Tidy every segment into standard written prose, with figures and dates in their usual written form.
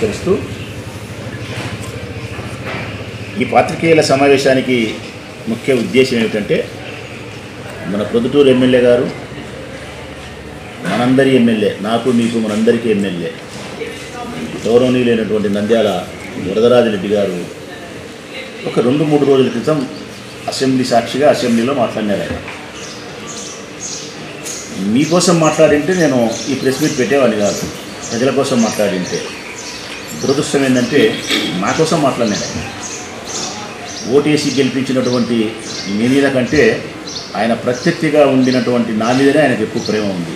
నమస్కరిస్తూ ఈ పాత్రికేయుల సమావేశానికి ముఖ్య ఉద్దేశం ఏమిటంటే మన ప్రొద్దుటూరు ఎమ్మెల్యే గారు మనందరి ఎమ్మెల్యే, నాకు మీకు మనందరికీ ఎమ్మెల్యే గౌరవనీయులైనటువంటి నంద్యాల వరదరాజిరెడ్డి గారు ఒక 2-3 రోజుల క్రితం అసెంబ్లీ సాక్షిగా అసెంబ్లీలో మాట్లాడినారు. ఆయన మీకోసం మాట్లాడింటే నేను ఈ ప్రెస్ మీట్ పెట్టేవాడిని కాదు, ప్రజల కోసం మాట్లాడింటే. దురదృష్టం ఏంటంటే మా కోసం మాట్లాడినాడు. ఆయన ఓటేసి గెలిపించినటువంటి మీ మీద కంటే ఆయన ప్రత్యర్థిగా ఉండినటువంటి నా మీదనే ఆయనకు ఎక్కువ ప్రేమ ఉంది.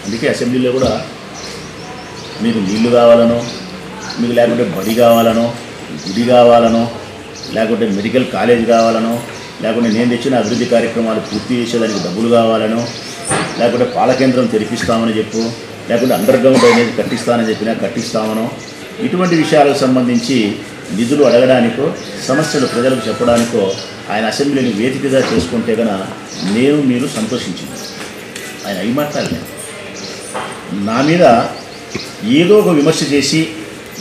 అందుకే అసెంబ్లీలో కూడా మీకు నీళ్లు కావాలనో, మీకు లేకుంటే బడి కావాలనో, గుడి కావాలనో, లేకుంటే మెడికల్ కాలేజ్ కావాలనో, లేకుంటే నేను తెచ్చిన అభివృద్ధి కార్యక్రమాలు పూర్తి చేసేదానికి డబ్బులు కావాలనో, లేకుంటే పాలకేంద్రం తెరిపిస్తామని చెప్పు, లేకుంటే అండర్గ్రౌండ్ అనేది కట్టిస్తానని చెప్పినా కట్టిస్తామనో, ఇటువంటి విషయాలకు సంబంధించి నిధులు అడగడానికో, సమస్యలు ప్రజలకు చెప్పడానికో ఆయన అసెంబ్లీని వేదికగా చేసుకుంటే కనుక నేను మీరు సంతోషించింది. ఆయన అవి మాట్లాడలేదు. నా మీద ఏదో ఒక విమర్శ చేసి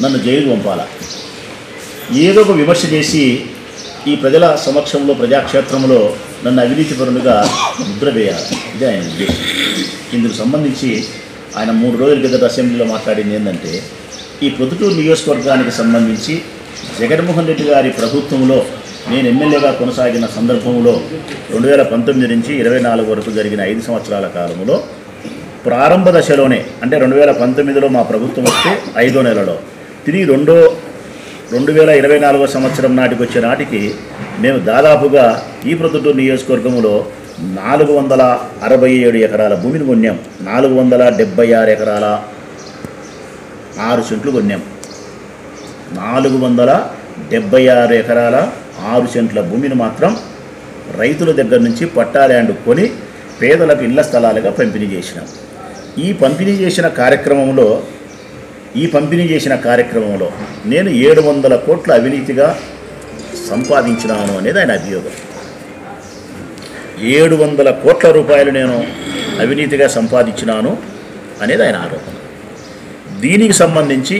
నన్ను జైలుకు పంపాలా, ఏదో ఒక విమర్శ చేసి ఈ ప్రజల సమక్షంలో ప్రజాక్షేత్రంలో నన్ను అవినీతిపరులుగా ముద్ర వేయాలి. ఇదే ఆయన ఉద్దేశం. ఇందుకు సంబంధించి ఆయన 3 రోజుల కిందట అసెంబ్లీలో మాట్లాడింది ఏంటంటే, ఈ ప్రొద్దుటూరు నియోజకవర్గానికి సంబంధించి జగన్మోహన్ రెడ్డి గారి ప్రభుత్వంలో నేను ఎమ్మెల్యేగా కొనసాగిన సందర్భంలో 2019 నుంచి 2024 వరకు జరిగిన 5 సంవత్సరాల కాలంలో ప్రారంభ దశలోనే, అంటే 2019లో మా ప్రభుత్వం వస్తే 5వ నెలలో, తిరిగి 2024 సంవత్సరం నాటికి వచ్చే నాటికి మేము దాదాపుగా ఈ ప్రొద్దుటూరు నియోజకవర్గంలో 467 ఎకరాల భూమిని కొన్నాం. 476 ఎకరాల 6 సెంట్లు కొన్నాం. 476 ఎకరాల 6 సెంట్ల భూమిని మాత్రం రైతుల దగ్గర నుంచి పట్టా ల్యాండ్ కొని పేదలకు ఇళ్ల స్థలాలుగా పంపిణీ చేసినాం. ఈ పంపిణీ చేసిన కారణంలో నేను 700 కోట్ల అవినీతిగా సంపాదించినాను అనేది ఆయన అభియోగం. 700 కోట్ల రూపాయలు నేను అవినీతిగా సంపాదించినాను అనేది ఆయన ఆరోపణ. దీనికి సంబంధించి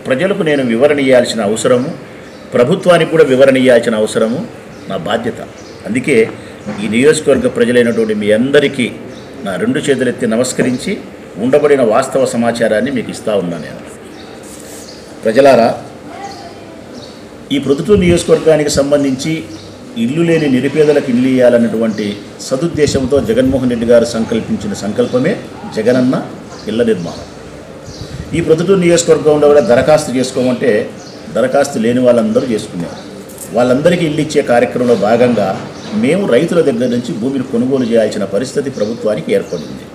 ప్రజలకు నేను వివరణ ఇవ్వాల్సిన అవసరము, ప్రభుత్వానికి కూడా వివరణ ఇవ్వాల్సిన అవసరము నా బాధ్యత. అందుకే ఈ నియోజకవర్గ ప్రజలైనటువంటి మీ అందరికీ నా 2 చేతులెత్తి నమస్కరించి ఉండబడిన వాస్తవ సమాచారాన్ని మీకు ఇస్తా ఉన్నా. నేను ప్రజలారా, ఈ ప్రొద్దుటూరు నియోజకవర్గానికి సంబంధించి ఇల్లు లేని నిరుపేదలకు ఇల్లు ఇవ్వాలన్నటువంటి సదుద్దేశంతో జగన్మోహన్ రెడ్డి గారు సంకల్పించిన సంకల్పమే జగనన్న ఇళ్ల నిర్మాణం. ఈ ప్రొద్దుటూరు నియోజకవర్గంలో కూడా దరఖాస్తు చేసుకోమంటే దరఖాస్తు లేని వాళ్ళందరూ చేసుకున్నారు. వాళ్ళందరికీ ఇల్లు ఇచ్చే కార్యక్రమంలో భాగంగా మేము రైతుల దగ్గర నుంచి భూమిని కొనుగోలు చేయాల్సిన పరిస్థితి ప్రభుత్వానికి ఏర్పడింది.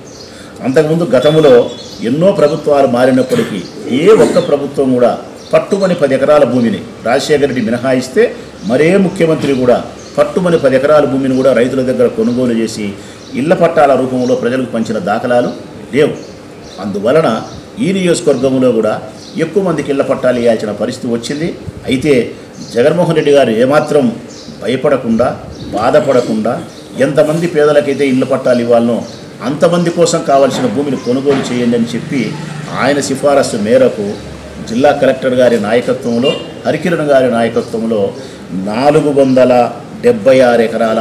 అంతకుముందు గతంలో ఎన్నో ప్రభుత్వాలు మారినప్పటికీ ఏ ఒక్క ప్రభుత్వం కూడా పట్టుమని 10 ఎకరాల భూమిని, రాజశేఖర రెడ్డి మినహాయిస్తే మరే ముఖ్యమంత్రి కూడా పట్టుమని 10 ఎకరాల భూమిని కూడా రైతుల దగ్గర కొనుగోలు చేసి ఇళ్ల పట్టాల రూపంలో ప్రజలకు పంచిన దాఖలాలు లేవు. అందువలన ఈ నియోజకవర్గంలో కూడా ఎక్కువ మందికి ఇళ్ల పట్టాలు ఇవ్వాల్సిన పరిస్థితి వచ్చింది. అయితే జగన్మోహన్ రెడ్డి గారు ఏమాత్రం భయపడకుండా, బాధపడకుండా ఎంతమంది పేదలకైతే ఇళ్ల పట్టాలు ఇవ్వాలనో అంతమంది కోసం కావాల్సిన భూమిని కొనుగోలు చేయండి అని చెప్పి ఆయన సిఫారసు మేరకు జిల్లా కలెక్టర్ గారి నాయకత్వంలో, హరికిరణ్ గారి నాయకత్వంలో 476 ఎకరాల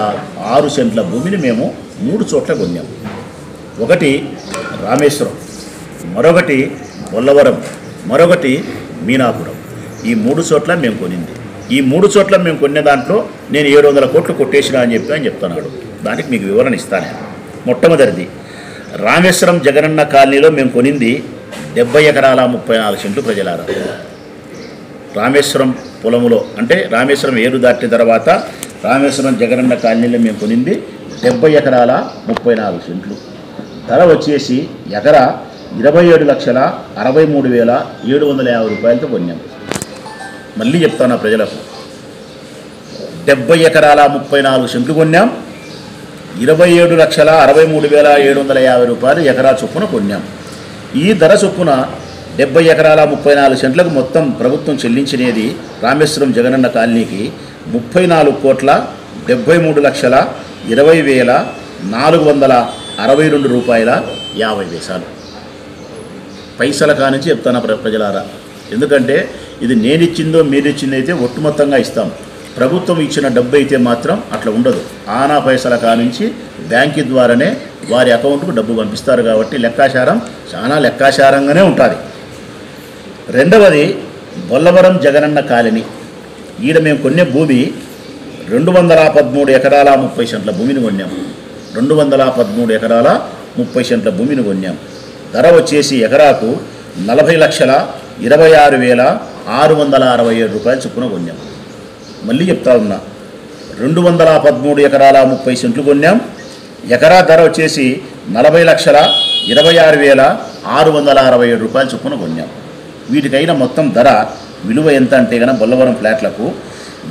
6 సెంట్ల భూమిని మేము 3 చోట్ల కొన్నాం. ఒకటి రామేశ్వరం, మరొకటి బొల్లవరం, మరొకటి మీనాపురం. ఈ 3 చోట్ల మేము కొనింది. ఈ 3 చోట్ల మేము కొనే దాంట్లో నేను 700 కోట్లు కొట్టేసినా అని చెప్తున్నాడు. దానికి మీకు వివరణ ఇస్తాను. మొట్టమొదటిది రామేశ్వరం జగనన్న కాలనీలో మేము కొనింది 70 ఎకరాల 34 సెంట్లు. ప్రజలారా, రామేశ్వరం పొలములో, అంటే రామేశ్వరం ఏరు దాటిన తర్వాత రామేశ్వరం జగనన్న కాలనీలో మేము కొనింది 70 ఎకరాల 34 సెంట్లు. ధర వచ్చేసి ఎకరా 27,63,750 రూపాయలతో కొన్నాం. మళ్ళీ చెప్తాను ప్రజలకు, 70 ఎకరాల 34 సెంట్లు కొన్నాం. 27,63,750 రూపాయలు ఎకరా చొప్పున కొన్నాం. ఈ ధర చొప్పున 70 ఎకరాల 34 సెంట్లకు మొత్తం ప్రభుత్వం చెల్లించినది రామేశ్వరం జగనన్న కాలనీకి 34,73,20,462 రూపాయల 50 పైసలు. పైసల కానించి చెప్తాను ప్రజలారా, ఎందుకంటే ఇది నేను ఇచ్చిందో మీరు ఇచ్చిందో అయితే ఒట్టు మొత్తంగా ఇస్తాం. ప్రభుత్వం ఇచ్చిన డబ్బు అయితే మాత్రం అట్లా ఉండదు. ఆనా పైసల కానుంచి బ్యాంకు ద్వారానే వారి అకౌంట్కు డబ్బు పంపిస్తారు కాబట్టి లెక్కాచారం చాలా లెక్కాచారంగానే ఉంటుంది. రెండవది బొల్లవరం జగనన్న కాలనీ. ఈడ మేము కొనే భూమి 213 ఎకరాల 30 సెంట్ల భూమిని కొన్నాం. 213 ఎకరాల 30 సెంట్ల భూమిని కొన్నాం. ధర వచ్చేసి ఎకరాకు 40,26,667 రూపాయలు చొప్పున కొన్నాం. మళ్ళీ చెప్తా ఉన్నా, 213 ఎకరాల 30 సెంట్లు కొన్నాం. ఎకరా ధర వచ్చేసి 40,26,667 రూపాయలు చొప్పున కొన్నాం. వీటికైనా మొత్తం ధర విలువ ఎంత అంటే కనుక బొల్లవరం ఫ్లాట్లకు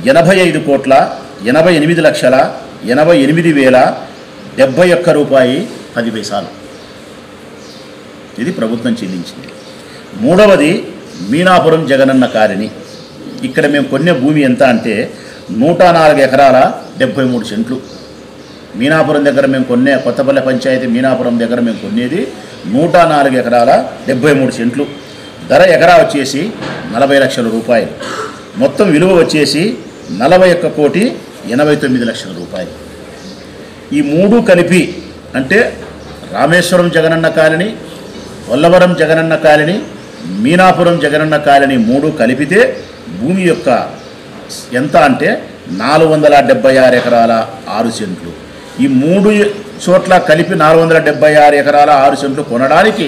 85,88,88,071 రూపాయి 10 పైసలు. ఇది ప్రభుత్వం చెల్లించింది. మూడవది మీనాపురం జగనన్న కాలనీ. ఇక్కడ మేము కొనే భూమి ఎంత అంటే 104 ఎకరాల 73 సెంట్లు. మీనాపురం దగ్గర మేము కొనే కొత్తపల్లె పంచాయతీ మీనాపురం దగ్గర మేము కొనేది 104 ఎకరాల 73 సెంట్లు. ధర ఎకరా వచ్చేసి 40 లక్షల రూపాయలు. మొత్తం విలువ వచ్చేసి 41,89,00,000 రూపాయలు. ఈ మూడు కలిపి అంటే Rameswaram Jagananna colony, Bollavaram Jagananna colony, Meenapuram Jagananna colony మూడు కలిపితే భూమి యొక్క ఎంత అంటే 476 ఎకరాల 6 సెంట్లు. ఈ మూడు చోట్ల కలిపి 476 ఎకరాల 6 సెంట్లు కొనడానికి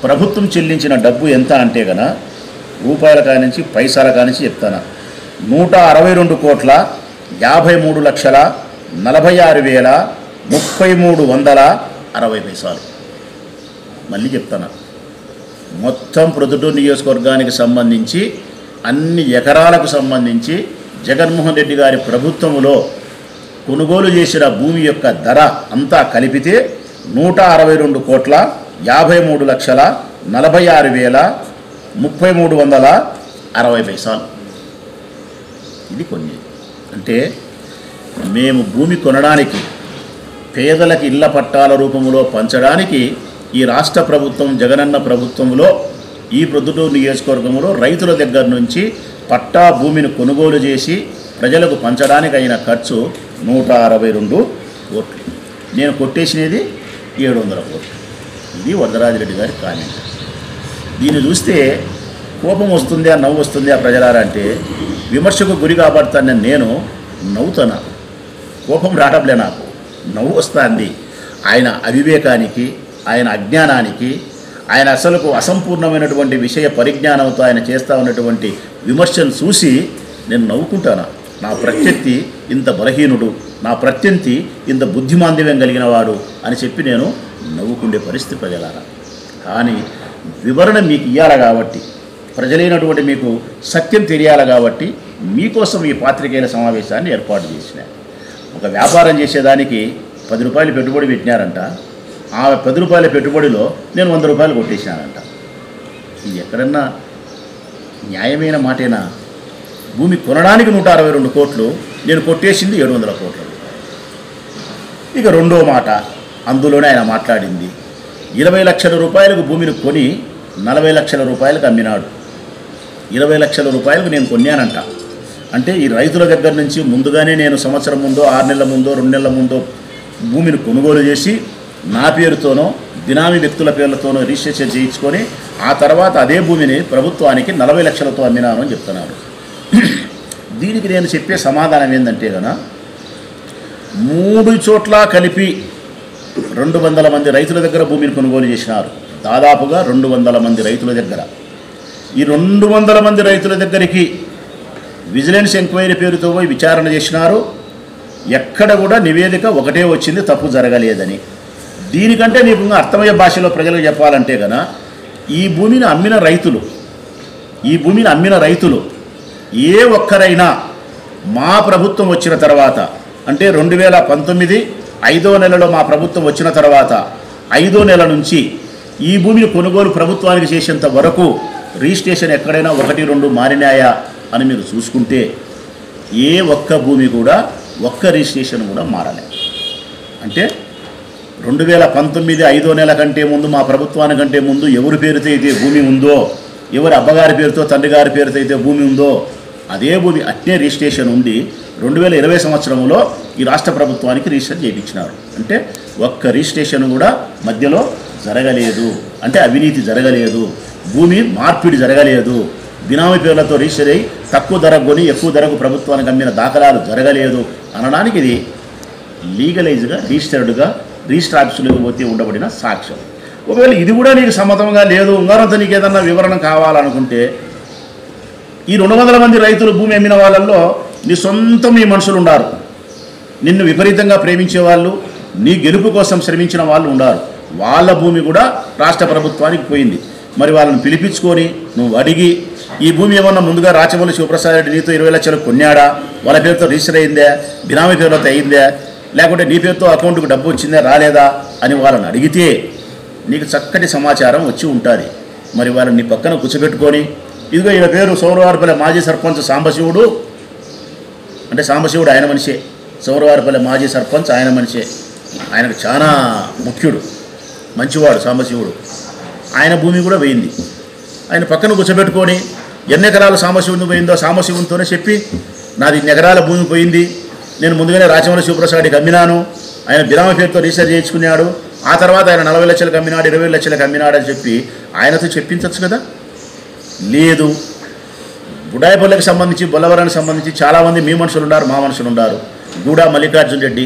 ప్రభుత్వం చెల్లించిన డబ్బు ఎంత అంటే గన రూపాయల కానించి పైసల కానించి చెప్తాను, 162,53,46,360 మళ్ళీ చెప్తాను. మొత్తం ప్రొద్దుటూరు నియోజకవర్గానికి సంబంధించి అన్ని ఎకరాలకు సంబంధించి జగన్మోహన్ రెడ్డి గారి ప్రభుత్వంలో కొనుగోలు చేసిన భూమి యొక్క ధర అంతా కలిపితే 162,53,46,360 ఇది కొన్ని. అంటే మేము భూమి కొనడానికి పేదలకు ఇళ్ల పట్టాల రూపంలో పంచడానికి ఈ రాష్ట్ర ప్రభుత్వం జగనన్న ప్రభుత్వంలో ఈ ప్రొద్దుటూరు నియోజకవర్గంలో రైతుల దగ్గర నుంచి పట్టా భూమిని కొనుగోలు చేసి ప్రజలకు పంచడానికి అయిన ఖర్చు 162 కోట్లు. నేను కొట్టేసినది 700 కోట్లు. ఇది వరదరాజిరెడ్డి గారి కామెంట్. దీన్ని చూస్తే కోపం వస్తుంది, ఆ నవ్వు వస్తుంది ఆ ప్రజలారా అంటే విమర్శకు గురి కాబడతాను నేను నవ్వుతాను. కోపం రావట్లే, నాకు నవ్వు వస్తుంది. ఆయన అవివేకానికి, ఆయన అజ్ఞానానికి, ఆయన అసలుకు అసంపూర్ణమైనటువంటి విషయ పరిజ్ఞానంతో ఆయన చేస్తూ ఉన్నటువంటి విమర్శను చూసి నేను నవ్వుకుంటాను. నా ప్రత్యర్థి ఇంత బలహీనుడు, నా ప్రత్యర్థి ఇంత బుద్ధిమాంద్యం కలిగిన వాడు అని చెప్పి నేను నవ్వుకుండే పరిస్థితి ప్రజలారా. కానీ వివరణ మీకు ఇవ్వాలి కాబట్టి, ప్రజలైనటువంటి మీకు సత్యం తెలియాలి కాబట్టి మీకోసం ఈ పాత్రికేయుల సమావేశాన్ని ఏర్పాటు చేసిన. ఒక వ్యాపారం చేసేదానికి 10 రూపాయలు పెట్టుబడి పెట్టినారంట. ఆ 10 రూపాయల పెట్టుబడిలో నేను 100 రూపాయలు కొట్టేసినానంట. ఇది ఎక్కడన్నా న్యాయమైన మాటేనా? భూమి కొనడానికి 162 కోట్లు, నేను కొట్టేసింది 700 కోట్లు. ఇక రెండో మాట అందులోనే ఆయన మాట్లాడింది, 20 లక్షల రూపాయలకు భూమిని కొని 40 లక్షల రూపాయలకు అమ్మినాడు. 20 లక్షల రూపాయలకు నేను కొన్నానంట. అంటే ఈ రైతుల దగ్గర నుంచి ముందుగానే నేను సంవత్సరం ముందో, 6 నెలల ముందో, 2 నెలల ముందో భూమిని కొనుగోలు చేసి నా పేరుతోనో బినామీ వ్యక్తుల పేర్లతోనో రిజిస్ట్రేషన్ చేయించుకొని ఆ తర్వాత అదే భూమిని ప్రభుత్వానికి 40 లక్షలతో అమ్మినాను అని చెప్తున్నారు. దీనికి నేను చెప్పే సమాధానం ఏంటంటే కనుక 3 చోట్ల కలిపి 200 మంది రైతుల దగ్గర భూమిని కొనుగోలు చేసినారు. దాదాపుగా 200 మంది రైతుల దగ్గర. ఈ 200 మంది రైతుల దగ్గరికి విజిలెన్స్ ఎంక్వైరీ పేరుతో పోయి విచారణ చేసినారు. ఎక్కడ కూడా నివేదిక ఒకటే వచ్చింది, తప్పు జరగలేదని. దీనికంటే నీకు ఇంకా అర్థమయ్యే భాషలో ప్రజలకు చెప్పాలంటే కనుక ఈ భూమిని అమ్మిన రైతులు ఏ ఒక్కరైనా మా ప్రభుత్వం వచ్చిన తర్వాత, అంటే 2019 5వ నెలలో మా ప్రభుత్వం వచ్చిన తర్వాత 5వ నెల నుంచి ఈ భూమిని కొనుగోలు ప్రభుత్వానికి చేసేంత వరకు రిజిస్ట్రేషన్ ఎక్కడైనా 1-2 మారినాయా అని మీరు చూసుకుంటే ఏ ఒక్క భూమి కూడా, ఒక్క రిజిస్ట్రేషన్ కూడా మారలే. అంటే 2019 5వ నెల కంటే ముందు మా ప్రభుత్వానికంటే ముందు ఎవరి పేరుతో అయితే భూమి ఉందో ఎవరి అబ్బగారి పేరుతో తండ్రి గారి పేరుతో అయితే భూమి ఉందో అదే భూమి అట్నే రిజిస్ట్రేషన్ ఉండి 2020 సంవత్సరంలో ఈ రాష్ట్ర ప్రభుత్వానికి రిజిస్టర్ చేయించినారు. అంటే ఒక్క రిజిస్ట్రేషన్ కూడా మధ్యలో జరగలేదు, అంటే అవినీతి జరగలేదు, భూమి మార్పిడి జరగలేదు, బినామీ పేర్లతో రిజిస్టర్ అయ్యి తక్కువ ధరకు కొని ఎక్కువ ధరకు ప్రభుత్వానికి అమ్మిన దాఖలాలు జరగలేదు అనడానికి ఇది లీగలైజ్గా రిజిస్టర్డ్గా రిజిస్టర్ ఆఫీసులోకి పోతే ఉండబడిన సాక్ష్యం. ఒకవేళ ఇది కూడా నీకు సమ్మతంగా లేదు, ఉంగారంతా నీకు ఏదన్నా వివరణ కావాలనుకుంటే ఈ 200 మంది రైతులు భూమి అమ్మిన వాళ్ళల్లో నీ సొంతం ఈ మనుషులు ఉన్నారు, నిన్ను విపరీతంగా ప్రేమించే వాళ్ళు, నీ గెలుపు కోసం శ్రమించిన వాళ్ళు ఉన్నారు. వాళ్ళ భూమి కూడా రాష్ట్ర ప్రభుత్వానికి పోయింది. మరి వాళ్ళని పిలిపించుకొని నువ్వు అడిగి ఈ భూమి ఏమన్నా ముందుగా రాచమల్లి శివప్రసాద్ రెడ్డి నీతో 20 లక్షలు కొన్నాడా, వాళ్ళ పేరుతో రిజిస్టర్ అయిందా, బినామీ పేరుతో అయిందా, లేకుంటే నీ పేరుతో అకౌంట్కు డబ్బు వచ్చిందా రాలేదా అని వాళ్ళని అడిగితే నీకు చక్కటి సమాచారం వచ్చి ఉంటుంది. మరి వాళ్ళని నీ పక్కన కూర్చోబెట్టుకొని ఇదిగో ఈయన పేరు సౌరవారిపల్లె మాజీ సర్పంచ్ సాంబశివుడు, అంటే సాంబశివుడు ఆయన మనిషే, సౌరవారిపల్లె మాజీ సర్పంచ్ ఆయన మనిషే, ఆయనకు చాలా ముఖ్యుడు, మంచివాడు సాంబశివుడు. ఆయన భూమి కూడా పోయింది. ఆయన పక్కన కూర్చోబెట్టుకొని ఎన్ని ఎకరాలు సాంబశివుని పోయిందో సాంబశివునితోనే చెప్పి నాది 2 ఎకరాల భూమి పోయింది, నేను ముందుగానే రాచమల్లి శివప్రసాద్కి అమ్మినాను, ఆయన బినామీ పేరుతో రిజిస్టర్ చేయించుకున్నాడు, ఆ తర్వాత ఆయన 40 లక్షలకు అమ్మినాడు, 20 లక్షలకు అమ్మినాడు అని చెప్పి ఆయనతో చెప్పించవచ్చు కదా. లేదు, బుడాయిపల్లెకి సంబంధించి బొల్లవరానికి సంబంధించి చాలామంది మీ మనుషులు ఉన్నారు, మా మనుషులు ఉన్నారు. గూడా మల్లికార్జున రెడ్డి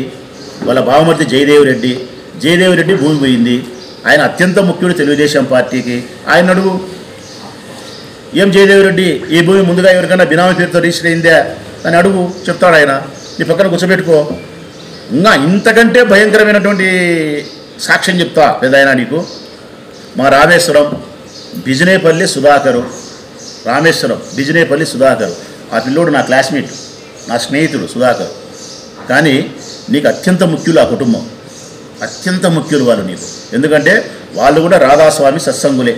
వాళ్ళ బావమర్తి జయదేవ్ రెడ్డి భూమి పోయింది, ఆయన అత్యంత ముఖ్యుడు తెలుగుదేశం పార్టీకి. ఆయన అడుగు, ఏం జయదేవ్ రెడ్డి ఈ భూమి ముందుగా ఎవరికైనా బినామీ పేరుతో రిజిస్టర్ అయిందా అని అడుగు, చెప్తాడు ఆయన. నీ పక్కన కూర్చోబెట్టుకో. ఇంకా ఇంతకంటే భయంకరమైనటువంటి సాక్ష్యం చెప్తా పెద్దయినా నీకు. మా రామేశ్వరం బిజినేపల్లి సుధాకరు, ఆ పిల్లోడు నా క్లాస్మేట్, నా స్నేహితుడు సుధాకర్. కానీ నీకు అత్యంత ముఖ్యులు ఆ కుటుంబం, అత్యంత ముఖ్యులు వాళ్ళు నీకు. ఎందుకంటే వాళ్ళు కూడా రాధాస్వామి సత్సంగులే.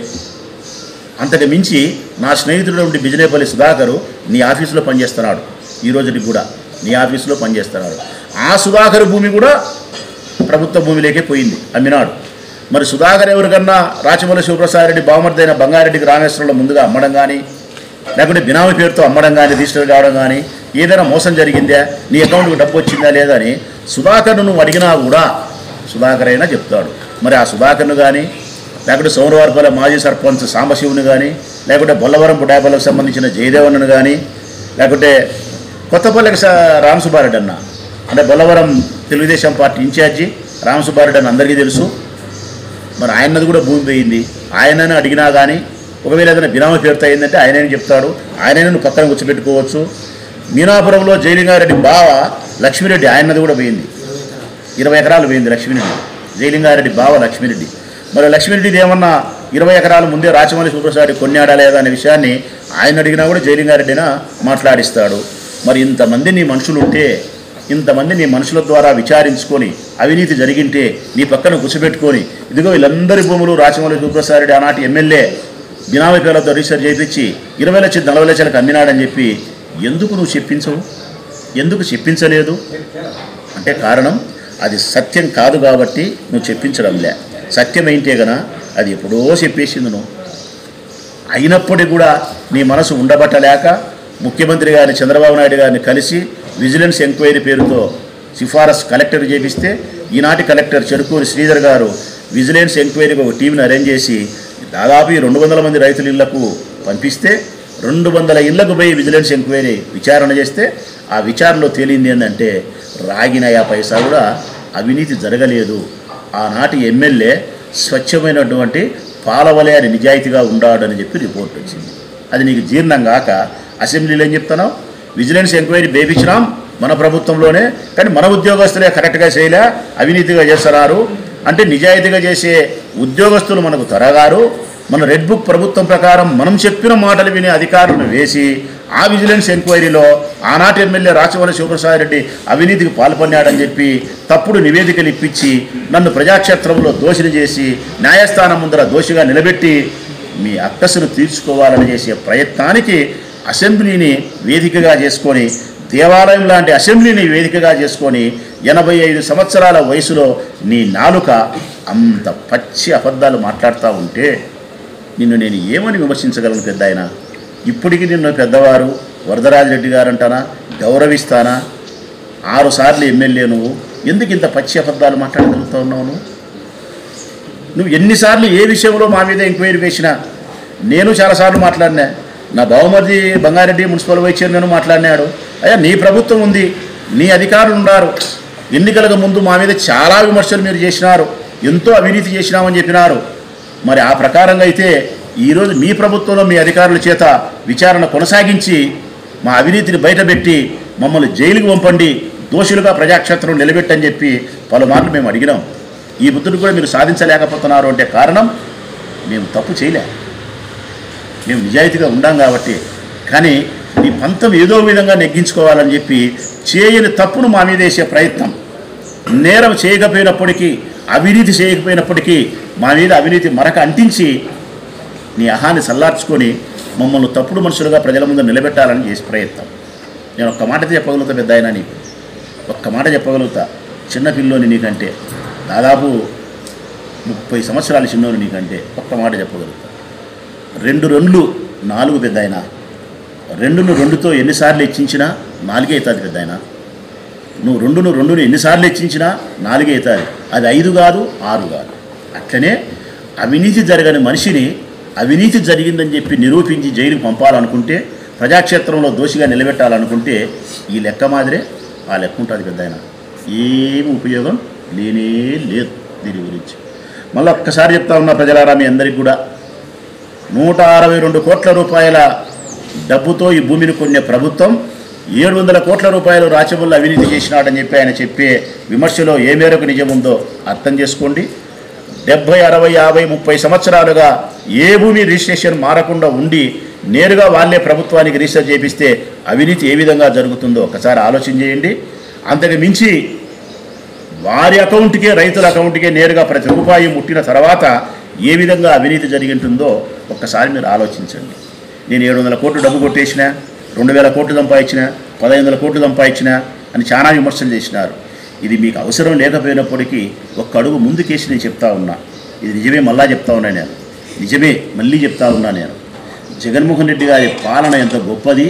అంతకు మించి నా స్నేహితుడు ఉండి బిజినేపల్లి సుధాకరు నీ ఆఫీసులో పనిచేస్తున్నాడు, ఈ రోజుకి కూడా నీ ఆఫీసులో పనిచేస్తున్నాడు. ఆ సుధాకర్ భూమి కూడా ప్రభుత్వ భూమిలోకే పోయింది, అమ్మినాడు. మరి సుధాకర్ ఎవరికన్నా రాచమల్లి శివప్రసాద్ రెడ్డి బావమర్దైన బంగారెడ్డికి రామేశ్వరంలో ముందుగా అమ్మడం కానీ, లేకుంటే బినామీ పేరుతో అమ్మడం కానీ, రిజిస్టర్ కావడం కానీ, ఏదైనా మోసం జరిగిందా, నీ అకౌంట్కి డబ్బు వచ్చిందా లేదా అని సుధాకర్ను నువ్వు అడిగినా కూడా సుధాకర్ అయినా చెప్తాడు. మరి ఆ సుధాకర్ను కానీ, లేకుంటే సోమవారపల్లె మాజీ సర్పంచ్ సాంబశివుని కానీ, లేకుంటే బొల్లవరం బుడాయిపల్లెకి సంబంధించిన జయదేవన్నను కానీ, లేకుంటే కొత్తపల్లెకి రామసుబ్బారెడ్డి అన్న, అంటే బొల్లవరం తెలుగుదేశం పార్టీ ఇన్ఛార్జి రామసుబ్బారెడ్డి అని అందరికీ తెలుసు. మరి ఆయనది కూడా భూమి పోయింది. ఆయనను అడిగినా కానీ ఒకవేళ ఏదైనా బినామీ పేరుతో అయిందంటే ఆయనని చెప్తాడు, ఆయనను నువ్వు పక్కన కూర్చోబెట్టుకోవచ్చు. మీనాపురంలో జయలింగారెడ్డి బావ లక్ష్మీరెడ్డి, ఆయనది కూడా పోయింది, 20 ఎకరాలు పోయింది లక్ష్మీరెడ్డి, జయలింగారెడ్డి బావ లక్ష్మీరెడ్డి. మరి లక్ష్మీరెడ్డిది ఏమన్నా 20 ఎకరాలు ముందే రాచమల్లి శివప్రసాద్ కొన్నాడా లేదా అనే విషయాన్ని ఆయన అడిగినా కూడా జయలింగారెడ్డినా మాట్లాడిస్తాడు. మరి ఇంతమంది నీ మనుషులు ఉంటే, ఇంతమంది నీ మనుషుల ద్వారా విచారించుకొని అవినీతి జరిగింటే నీ పక్కన కూర్చోబెట్టుకొని ఇదిగో వీళ్ళందరి భూములు రాచమల్లి శివప్రసాద్ రెడ్డి ఆనాటి ఎమ్మెల్యే బినామీ పేర్లతో రిజిస్టర్ చేయించి 20 లక్షలు 40 లక్షలకు అమ్మినాడని చెప్పి ఎందుకు నువ్వు చెప్పించవు, ఎందుకు చెప్పించలేదు అంటే కారణం అది సత్యం కాదు కాబట్టి నువ్వు చెప్పించడంలే. సత్యం ఏంటే గన అది ఎప్పుడో చెప్పేసింది నువ్వు. అయినప్పటికీ కూడా నీ మనసు ఉండబట్టలేక ముఖ్యమంత్రి గారిని చంద్రబాబు నాయుడు గారిని కలిసి విజిలెన్స్ ఎంక్వైరీ పేరుతో సిఫారసు కలెక్టర్ చేపిస్తే ఈనాటి కలెక్టర్ చెరుకూరి శ్రీధర్ గారు విజిలెన్స్ ఎంక్వైరీకి ఒక టీంని అరేంజ్ చేసి దాదాపు 200 మంది రైతుల ఇళ్లకు పంపిస్తే 200 ఇళ్లకు పోయి విజిలెన్స్ ఎంక్వైరీ విచారణ చేస్తే ఆ విచారణలో తేలింది ఏంటంటే రాగిన 50 పైసా కూడా అవినీతి జరగలేదు. ఆనాటి ఎమ్మెల్యే స్వచ్ఛమైనటువంటి పాలవలే అని నిజాయితీగా ఉండాడని చెప్పి రిపోర్ట్ వచ్చింది. అది నీకు జీర్ణం కాక అసెంబ్లీలో ఏం చెప్తున్నావు, విజిలెన్స్ ఎంక్వైరీ వేయించినాం మన ప్రభుత్వంలోనే, కానీ మన ఉద్యోగస్తులే కరెక్ట్గా చేయలే, అవినీతిగా చేస్తున్నారు అంటే నిజాయితీగా చేసే ఉద్యోగస్తులు మనకు తరగారు. మన రెడ్ బుక్ ప్రభుత్వం ప్రకారం మనం చెప్పిన మాటలు వినే అధికారులను వేసి ఆ విజిలెన్స్ ఎంక్వైరీలో ఆనాటి ఎమ్మెల్యే రాచమల్లి శివప్రసాద్ రెడ్డి అవినీతికి పాల్పడినాడని చెప్పి తప్పుడు నివేదికలు ఇప్పించి నన్ను ప్రజాక్షేత్రంలో దోషిని చేసి న్యాయస్థానం ముందర దోషిగా నిలబెట్టి మీ అక్కసును తీర్చుకోవాలని చేసే ప్రయత్నానికి అసెంబ్లీని వేదికగా చేసుకొని, దేవాలయం లాంటి అసెంబ్లీని వేదికగా చేసుకొని 85 సంవత్సరాల వయసులో నీ నాలుక అంత పచ్చి అబద్ధాలు మాట్లాడుతూ ఉంటే నిన్ను నేను ఏమని విమర్శించగలను పెద్ద ఆయన? ఇప్పటికీ నిన్ను పెద్దవారు వరదరాజిరెడ్డి గారు అంటానా, గౌరవిస్తానా? 6 సార్లు ఎమ్మెల్యే నువ్వు, ఎందుకు ఇంత పచ్చి అబద్ధాలు మాట్లాడగలుగుతా ఉన్నావు? నువ్వు ఎన్నిసార్లు ఏ విషయంలో మా మీద ఎంక్వైరీ వేసినా నేను చాలాసార్లు మాట్లాడినా. నా బావమరిది బంగారెడ్డి మున్సిపల్ వైస్ చైర్మన్ మాట్లాడినాడు. అయ్యా నీ ప్రభుత్వం ఉంది, నీ అధికారులు ఉన్నారు, ఎన్నికలకు ముందు మా మీద చాలా విమర్శలు మీరు చేసినారు, ఎంతో అవినీతి చేసినామని చెప్పినారు. మరి ఆ ప్రకారంగా అయితే ఈరోజు మీ ప్రభుత్వంలో మీ అధికారుల చేత విచారణ కొనసాగించి మా అవినీతిని బయటపెట్టి మమ్మల్ని జైలుకు పంపండి, దోషులుగా ప్రజాక్షేత్రం నిలబెట్టని చెప్పి పలుమార్లు మేము అడిగినాం. ఈ బుద్ధుడు కూడా మీరు సాధించలేకపోతున్నారు అంటే కారణం మేము తప్పు చేయలే, మేము నిజాయితీగా ఉండాం కాబట్టి. కానీ నీ పంతం ఏదో విధంగా నెగ్గించుకోవాలని చెప్పి చేయని తప్పును మా మీద వేసే ప్రయత్నం, నేరం చేయకపోయినప్పటికీ అవినీతి చేయకపోయినప్పటికీ మా మీద అవినీతి మరక అంటించి నీ అహాన్ని సల్లార్చుకొని మమ్మల్ని తప్పుడు మనుషులుగా ప్రజల ముందు నిలబెట్టాలని చేసే ప్రయత్నం. నేను ఒక్క మాట చెప్పగలుగుతా పెద్ద ఆయన, నీకు ఒక్క మాట చెప్పగలుగుతా. చిన్నపిల్లోని నీకంటే దాదాపు 30 సంవత్సరాలు చిన్నోని నీకంటే ఒక్క మాట చెప్పగలుగుతా. 2 2 4 పెద్ద ఆయన. 2ను 2తో ఎన్నిసార్లు హెచ్చించినా 4 అవుతుంది పెద్ద ఆయన. నువ్వు 2ను 2ని ఎన్నిసార్లు హెచ్చించినా 4 అవుతుంది. అది 5 కాదు 6 కాదు. అట్లనే అవినీతి జరగని మనిషిని అవినీతి జరిగిందని చెప్పి నిరూపించి జైలుకు పంపాలనుకుంటే, ప్రజాక్షేత్రంలో దోషిగా నిలబెట్టాలనుకుంటే ఈ లెక్క మాదిరే ఆ లెక్క ఉంటుంది పెద్ద ఆయన. ఏమి ఉపయోగం లేనే లేదు దీని గురించి. మళ్ళీ ఒక్కసారి చెప్తా ఉన్నా ప్రజలారా, మీ అందరికీ కూడా 162 కోట్ల రూపాయల డబ్బుతో ఈ భూమిని కొనే ప్రభుత్వం 700 కోట్ల రూపాయలు రాచమల్లు అవినీతి చేసినాడని చెప్పి ఆయన చెప్పే విమర్శలో ఏ మేరకు నిజం ఉందో అర్థం చేసుకోండి. 70, 60, 50, 30 సంవత్సరాలుగా ఏ భూమి రిజిస్ట్రేషన్ మారకుండా ఉండి నేరుగా వాళ్ళే ప్రభుత్వానికి రిజిస్టర్ చేపిస్తే అవినీతి ఏ విధంగా జరుగుతుందో ఒకసారి ఆలోచన చేయండి. అంతకు మించి వారి అకౌంట్కే, రైతుల అకౌంట్కే నేరుగా ప్రతి రూపాయి ముట్టిన తర్వాత ఏ విధంగా అవినీతి జరిగింటుందో ఒక్కసారి మీరు ఆలోచించండి. నేను 700 కోట్లు డబ్బు కొట్టేసిన, 2000 కోట్లు సంపాదించిన, 1500 కోట్లు సంపాదించిన అని చాలా విమర్శలు చేసినారు. ఇది మీకు అవసరం లేకపోయినప్పటికీ ఒక్క అడుగు ముందుకేసి నేను చెప్తా ఉన్నా. ఇది నిజమే, మళ్ళా చెప్తా ఉన్నా నేను, నిజమే మళ్ళీ చెప్తా ఉన్నా నేను. జగన్మోహన్ రెడ్డి గారి పాలన ఎంత గొప్పది,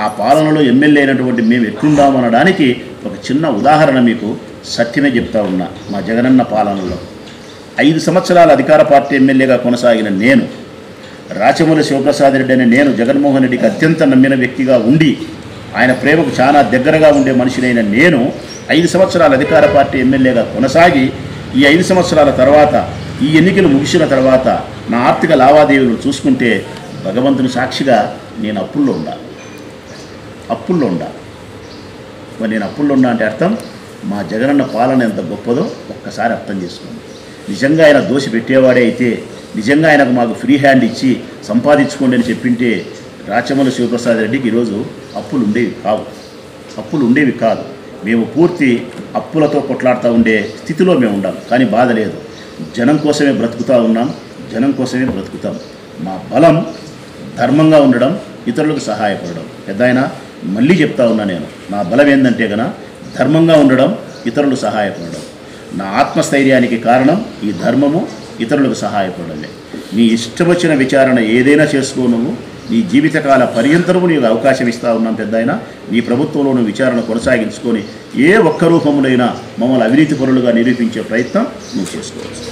ఆ పాలనలో ఎమ్మెల్యే అయినటువంటి మేము ఎట్లుందామనడానికి ఒక చిన్న ఉదాహరణ మీకు సత్యమే చెప్తా ఉన్నా. మా జగనన్న పాలనలో 5 సంవత్సరాల అధికార పార్టీ ఎమ్మెల్యేగా కొనసాగిన నేను, రాచమల్లు శివప్రసాద్ రెడ్డి అనే నేను జగన్మోహన్ రెడ్డికి అత్యంత నమ్మిన వ్యక్తిగా ఉండి ఆయన ప్రేమకు చాలా దగ్గరగా ఉండే మనిషినైన నేను 5 సంవత్సరాల అధికార పార్టీ ఎమ్మెల్యేగా కొనసాగి ఈ 5 సంవత్సరాల తర్వాత ఈ ఎన్నికలు ముగిసిన తర్వాత నా ఆర్థిక లావాదేవీలు చూసుకుంటే భగవంతుని సాక్షిగా నేను అప్పుల్లో ఉండాలి. మరి నేను అప్పుల్లో ఉన్నా అంటే అర్థం మా జగనన్న పాలన ఎంత గొప్పదో ఒక్కసారి అర్థం చేసుకోండి. నిజంగా ఆయన దోషి పెట్టేవాడే అయితే, నిజంగా ఆయనకు మాకు ఫ్రీ హ్యాండ్ ఇచ్చి సంపాదించుకోండి అని చెప్పింటే రాచమల్లు శివప్రసాద్ రెడ్డికి ఈరోజు అప్పులు ఉండేవి కాదు. మేము పూర్తి అప్పులతో కొట్లాడుతూ ఉండే స్థితిలో మేము ఉండాం. కానీ బాధ లేదు, జనం కోసమే బ్రతుకుతూ ఉన్నాం, జనం కోసమే బ్రతుకుతాం. మా బలం ధర్మంగా ఉండడం, ఇతరులకు సహాయపడడం. పెద్ద ఆయన మళ్ళీ చెప్తా ఉన్నా నేను, నా బలం ఏంటంటే గన ధర్మంగా ఉండడం, ఇతరులు సహాయపడడం. నా ఆత్మస్థైర్యానికి కారణం ఈ ధర్మము, ఇతరులకు సహాయపడమే. నీ ఇష్టం వచ్చిన విచారణ ఏదైనా చేసుకో, నువ్వు నీ జీవితకాల పర్యంతరము నీకు అవకాశం ఇస్తూ ఉన్నాం పెద్ద ఆయన. నీ ప్రభుత్వంలోనూ విచారణ కొనసాగించుకొని ఏ ఒక్క రూపంలోనైనా మమ్మల్ని అవినీతి పరులుగా నిరూపించే ప్రయత్నం నువ్వు చేసుకోవచ్చు.